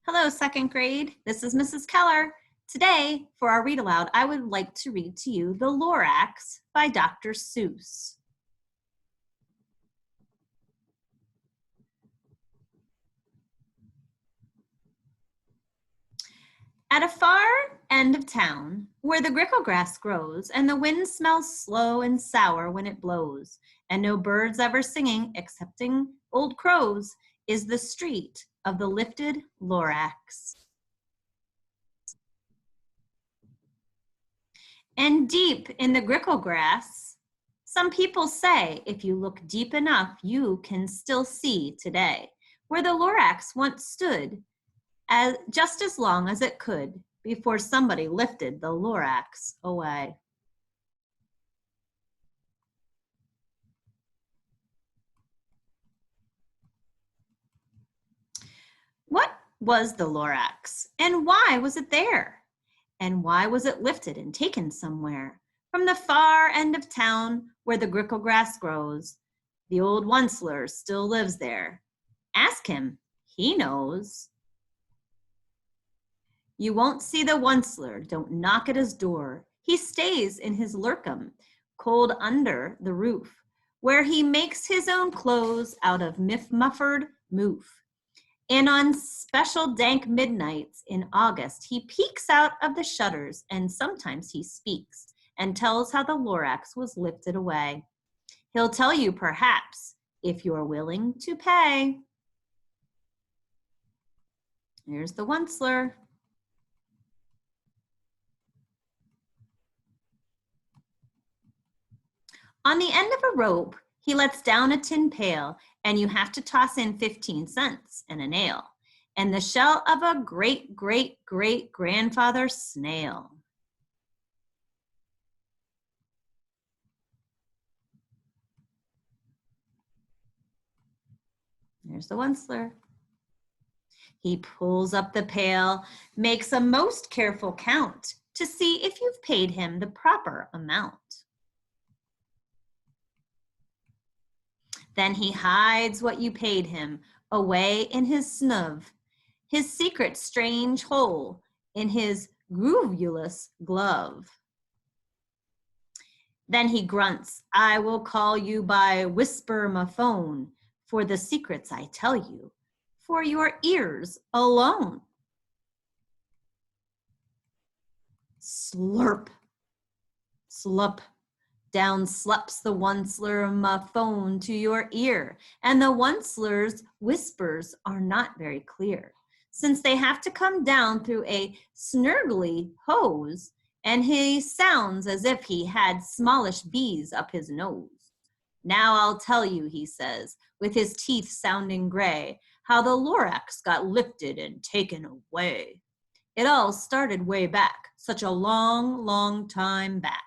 Hello, second grade. This is Mrs. Keller. Today, for our read aloud, I would like to read to you The Lorax by Dr. Seuss. At a far end of town, where the grickle grass grows, and the wind smells slow and sour when it blows, and no birds ever singing excepting old crows, is the street of the lifted Lorax. And deep in the grickle grass, some people say if you look deep enough, you can still see today where the Lorax once stood just as long as it could before somebody lifted the Lorax away. What was the Lorax, and why was it there? And why was it lifted and taken somewhere? From the far end of town where the grickle grass grows, the old Onceler still lives there. Ask him, he knows. You won't see the Onceler, don't knock at his door. He stays in his lurkum, cold under the roof, where he makes his own clothes out of muffered moof. And on special dank midnights in August, he peeks out of the shutters and sometimes he speaks and tells how the Lorax was lifted away. He'll tell you perhaps if you're willing to pay. Here's the Onceler. On the end of a rope, he lets down a tin pail, and you have to toss in 15 cents and a nail, and the shell of a great-great-great-grandfather snail. There's the Onceler. He pulls up the pail, makes a most careful count to see if you've paid him the proper amount. Then he hides what you paid him away in his snub, his secret strange hole in his groovulous glove. Then he grunts, I will call you by whisper my phone for the secrets I tell you, for your ears alone. Slurp, slurp. Down slups the Onceler my phone to your ear, and the Onceler's whispers are not very clear, since they have to come down through a snurgly hose, and he sounds as if he had smallish bees up his nose. Now I'll tell you, he says, with his teeth sounding gray, how the Lorax got lifted and taken away. It all started way back, such a long, long time back.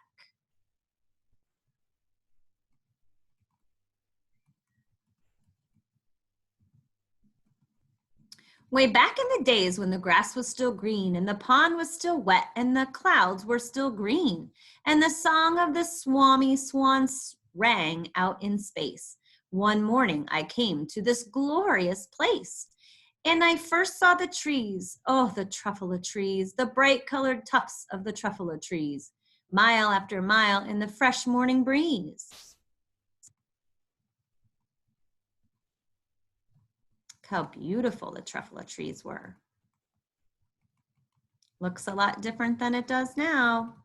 Way back in the days when the grass was still green and the pond was still wet and the clouds were still green and the song of the swami swans rang out in space. One morning I came to this glorious place and I first saw the trees, oh, the Truffula trees, the bright colored tufts of the Truffula trees, mile after mile in the fresh morning breeze. How beautiful the Truffula trees were. Looks a lot different than it does now.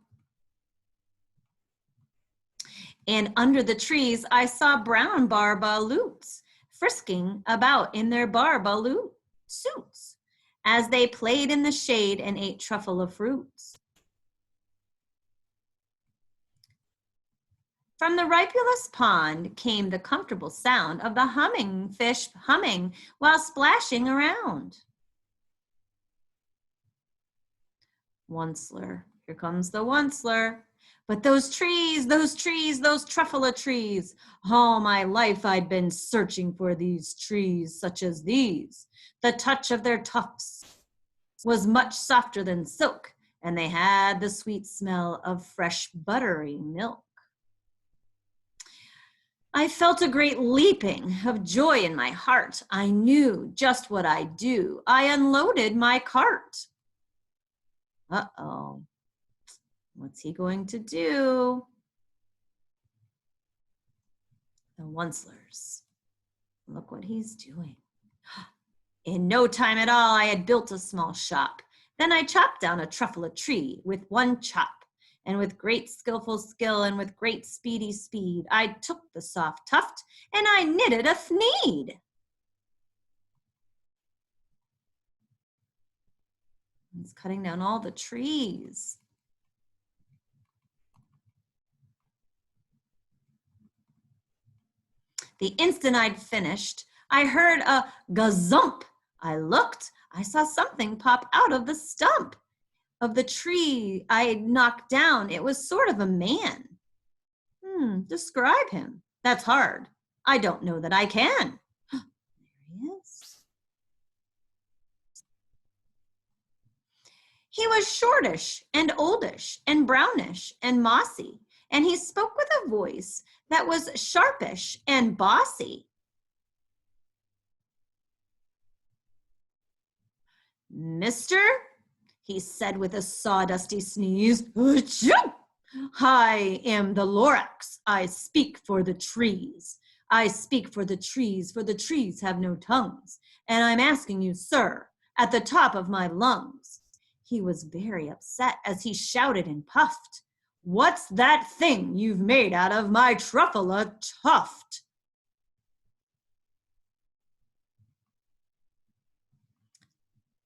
And under the trees, I saw brown barbaloots frisking about in their barbaloot suits as they played in the shade and ate Truffula fruits. From the ripulous pond came the comfortable sound of the humming fish humming while splashing around. Onceler, here comes the Onceler. But those trees, those Truffula trees. All my life I'd been searching for these trees such as these. The touch of their tufts was much softer than silk, and they had the sweet smell of fresh buttery milk. I felt a great leaping of joy in my heart. I knew just what I'd do. I unloaded my cart. Uh-oh. What's he going to do? The Oncelers. Look what he's doing. In no time at all, I had built a small shop. Then I chopped down a truffula tree with one chop. And with great skillful skill and with great speedy speed, I took the soft tuft and I knitted a thneed. He's cutting down all the trees. The instant I'd finished, I heard a gazump. I looked, I saw something pop out of the stump of the tree I had knocked down. It was sort of a man. Describe him. That's hard. I don't know that I can. There he is. He was shortish and oldish and brownish and mossy, and he spoke with a voice that was sharpish and bossy. Mister, he said with a sawdusty sneeze, Achoo! I am the Lorax. I speak for the trees. I speak for the trees have no tongues. And I'm asking you, sir, at the top of my lungs. He was very upset as he shouted and puffed. What's that thing you've made out of my truffula tuft?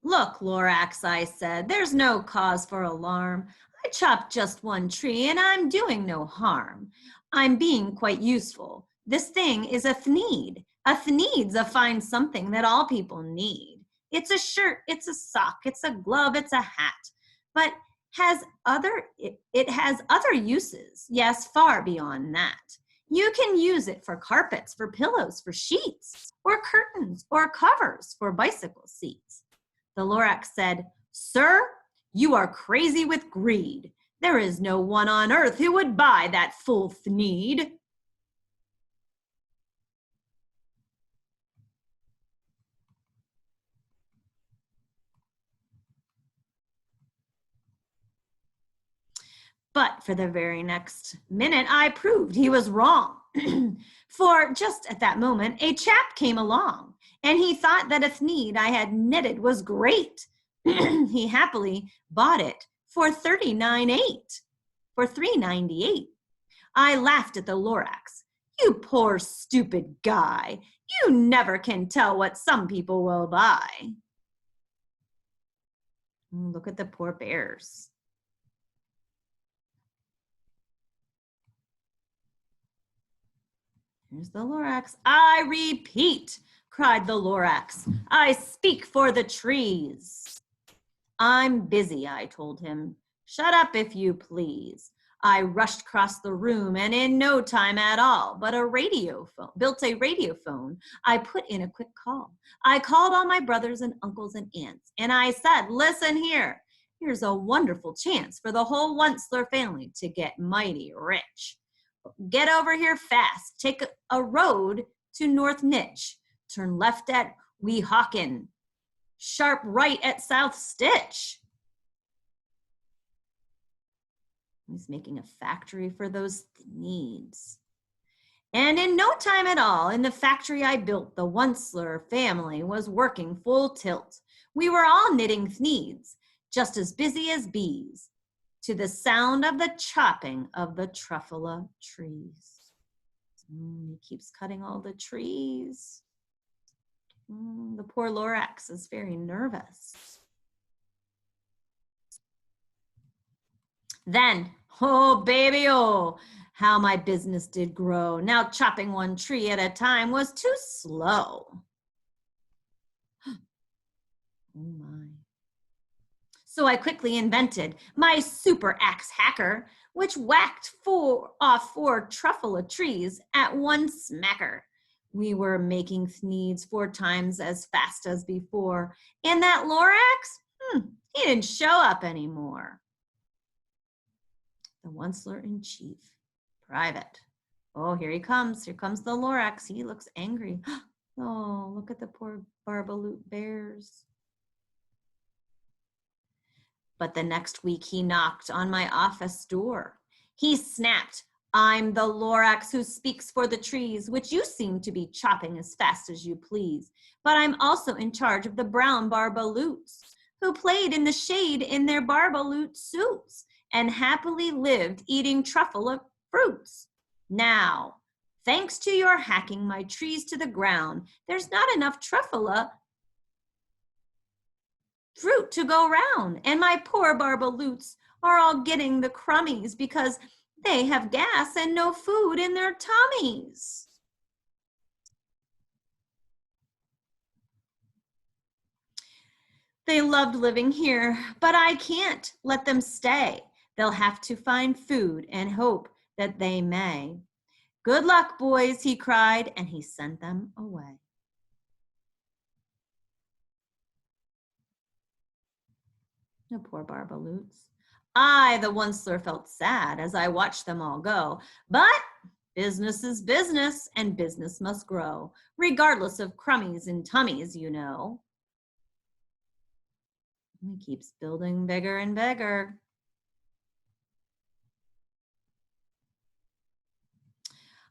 Look, Lorax, I said, there's no cause for alarm. I chopped just one tree and I'm doing no harm. I'm being quite useful. This thing is a thneed. A thneed's a fine something that all people need. It's a shirt, it's a sock, it's a glove, it's a hat. But it has other uses, yes, far beyond that. You can use it for carpets, for pillows, for sheets, or curtains, or covers for bicycle seats. The Lorax said, Sir, you are crazy with greed. There is no one on earth who would buy that full thneed. But for the very next minute, I proved he was wrong. For just at that moment, a chap came along, and he thought that a thneed I had knitted was great. He happily bought it for $3.98. I laughed at the Lorax. You poor stupid guy. You never can tell what some people will buy. Look at the poor bears. Here's the Lorax. I repeat, cried the Lorax, I speak for the trees. I'm busy, I told him. Shut up if you please. I rushed across the room and in no time at all, but built a radiophone. I put in a quick call. I called all my brothers and uncles and aunts, and I said, listen here. Here's a wonderful chance for the whole Onceler family to get mighty rich. Get over here fast. Take a road to North Nitch. Turn left at Weehawken. Sharp right at South Stitch. He's making a factory for those needs. And in no time at all, in the factory I built, the Onceler family was working full tilt. We were all knitting thneeds, just as busy as bees, to the sound of the chopping of the truffula trees. He keeps cutting all the trees. The poor Lorax is very nervous. Then, oh baby, oh, how my business did grow. Now chopping one tree at a time was too slow. Oh my. So I quickly invented my super axe hacker, which whacked off four truffula trees at one smacker. We were making thneeds 4 times as fast as before, and that Lorax, he didn't show up anymore. The Onceler in Chief, Private Oh, here he comes. Here comes the Lorax. He looks angry. Oh, look at the poor Barbaloot bears. But the next week he knocked on my office door. He snapped, "I'm the Lorax who speaks for the trees, which you seem to be chopping as fast as you please. But I'm also in charge of the brown Barbaloots, who played in the shade in their Barbaloot suits and happily lived eating Truffula fruits. Now, thanks to your hacking my trees to the ground, there's not enough Truffula fruit to go round, and my poor Barbaloots are all getting the crummies because they have gas and no food in their tummies." They loved living here, but I can't let them stay. They'll have to find food and hope that they may. "Good luck, boys," he cried, and he sent them away. The poor Barbaloots. I, the Onceler, felt sad as I watched them all go. But business is business, and business must grow, regardless of crummies and tummies, you know. He keeps building bigger and bigger.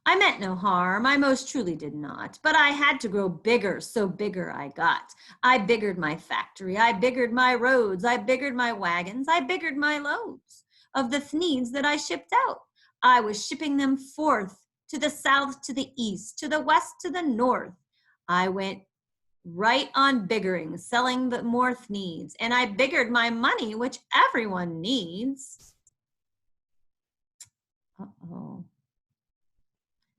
I meant no harm, I most truly did not, but I had to grow bigger, so bigger I got. I biggered my factory, I biggered my roads, I biggered my wagons, I biggered my loads of the thneeds that I shipped out. I was shipping them forth to the south, to the east, to the west, to the north. I went right on biggering, selling the more thneeds, and I biggered my money, which everyone needs. Uh-oh.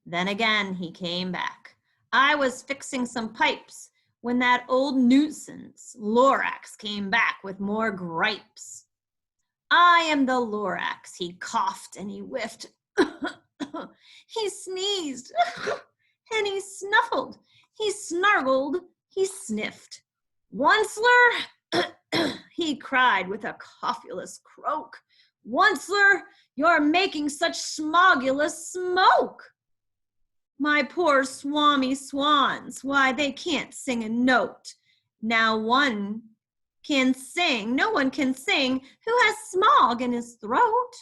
Then again, he came back. I was fixing some pipes when that old nuisance, Lorax, came back with more gripes. "I am the Lorax," he coughed and he whiffed. He sneezed and he snuffled. He snargled, he sniffed. "Onceler," he cried with a coughless croak, "Onceler, you're making such smogulous smoke. My poor swami swans, why, they can't sing a note. Now one can sing, no one can sing who has smog in his throat."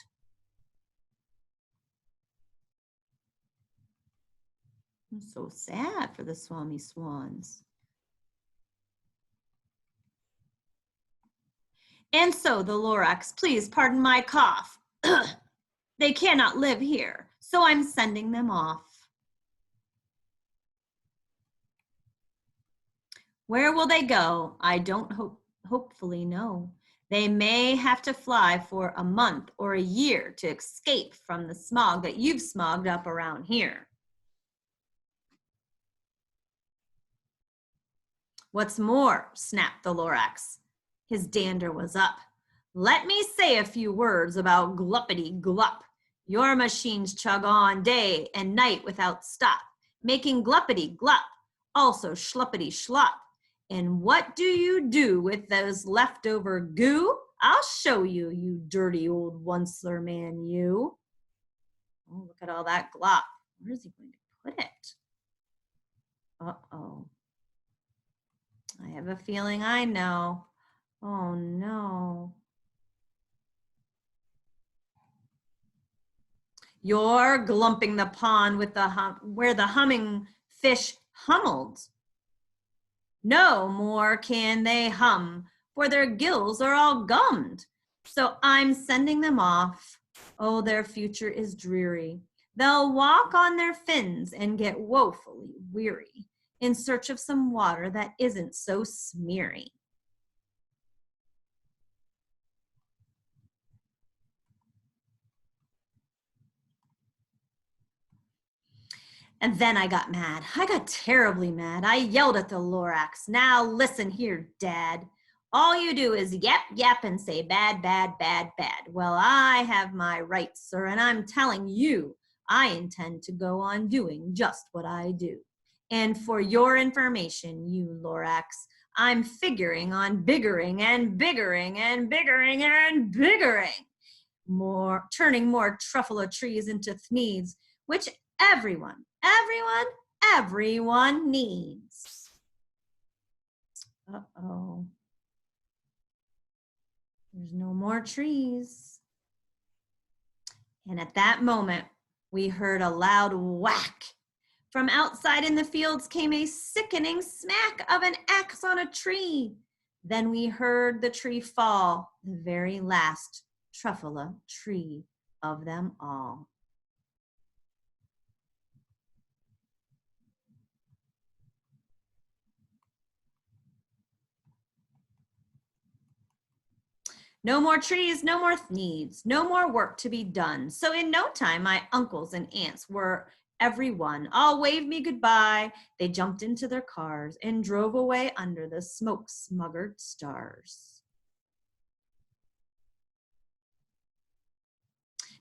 I'm so sad for the swami swans. And so the Lorax, please pardon my cough. They cannot live here, so I'm sending them off. Where will they go? I don't hopefully know. They may have to fly for a month or a year to escape from the smog that you've smogged up around here. What's more, snapped the Lorax. His dander was up. Let me say a few words about gluppity glup. Your machines chug on day and night without stop, making gluppity glup, also schluppity schlup. And what do you do with those leftover goo? I'll show you, you dirty old Onceler man, you. Oh, look at all that glop. Where's he going to put it? Uh-oh. I have a feeling I know. Oh, no. You're glumping the pond with the where the humming fish hummed. No more can they hum, for their gills are all gummed. So I'm sending them off. Oh, their future is dreary. They'll walk on their fins and get woefully weary in search of some water that isn't so smeary. And then I got mad. I got terribly mad. I yelled at the Lorax. "Now listen here, Dad. All you do is yap, yap, and say bad, bad, bad, bad. Well, I have my rights, sir, and I'm telling you, I intend to go on doing just what I do. And for your information, you Lorax, I'm figuring on biggering and biggering and biggering and biggering. Turning more Truffula trees into thneeds, which everyone, everyone, everyone needs. Uh-oh. There's no more trees. And at that moment, we heard a loud whack. From outside in the fields came a sickening smack of an axe on a tree. Then we heard the tree fall, the very last Truffula tree of them all. No more trees, no more needs, no more work to be done. So in no time, my uncles and aunts were everyone. All waved me goodbye. They jumped into their cars and drove away under the smoke-smuggered stars.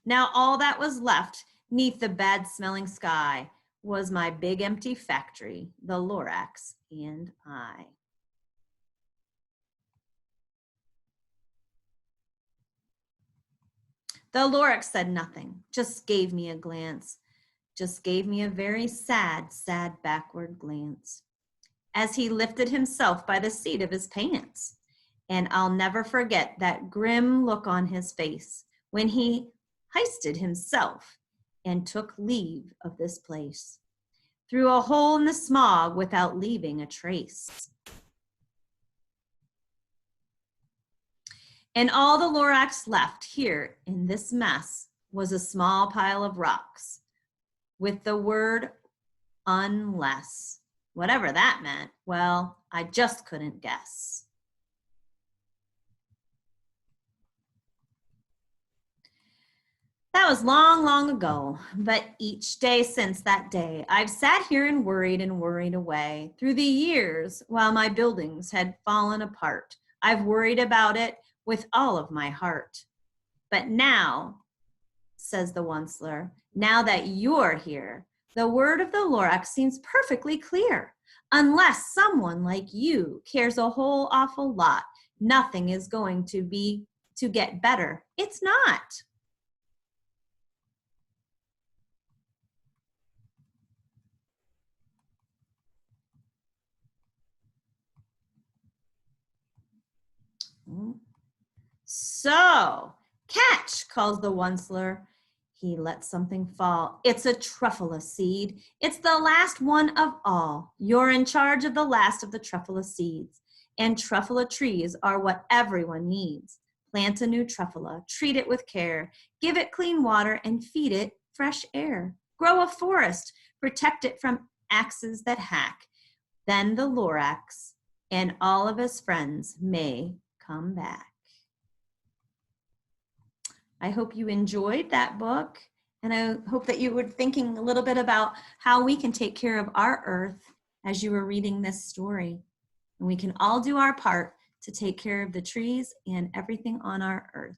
Now all that was left neath the bad-smelling sky was my big empty factory, the Lorax and I. The Lorax said nothing, just gave me a glance, just gave me a very sad, sad backward glance as he lifted himself by the seat of his pants. And I'll never forget that grim look on his face when he hoisted himself and took leave of this place through a hole in the smog without leaving a trace. And all the Lorax left here in this mess was a small pile of rocks with the word unless. Whatever that meant, well, I just couldn't guess. That was long, long ago, but each day since that day, I've sat here and worried away. Through the years, while my buildings had fallen apart, I've worried about it with all of my heart. But now, says the Onceler, now that you're here, the word of the Lorax seems perfectly clear. Unless someone like you cares a whole awful lot, nothing is going to get better. It's not. So, catch, calls the Onceler. He lets something fall. It's a Truffula seed. It's the last one of all. You're in charge of the last of the Truffula seeds. And Truffula trees are what everyone needs. Plant a new Truffula, treat it with care, give it clean water, and feed it fresh air. Grow a forest, protect it from axes that hack. Then the Lorax and all of his friends may come back. I hope you enjoyed that book, and I hope that you were thinking a little bit about how we can take care of our earth as you were reading this story. And we can all do our part to take care of the trees and everything on our earth.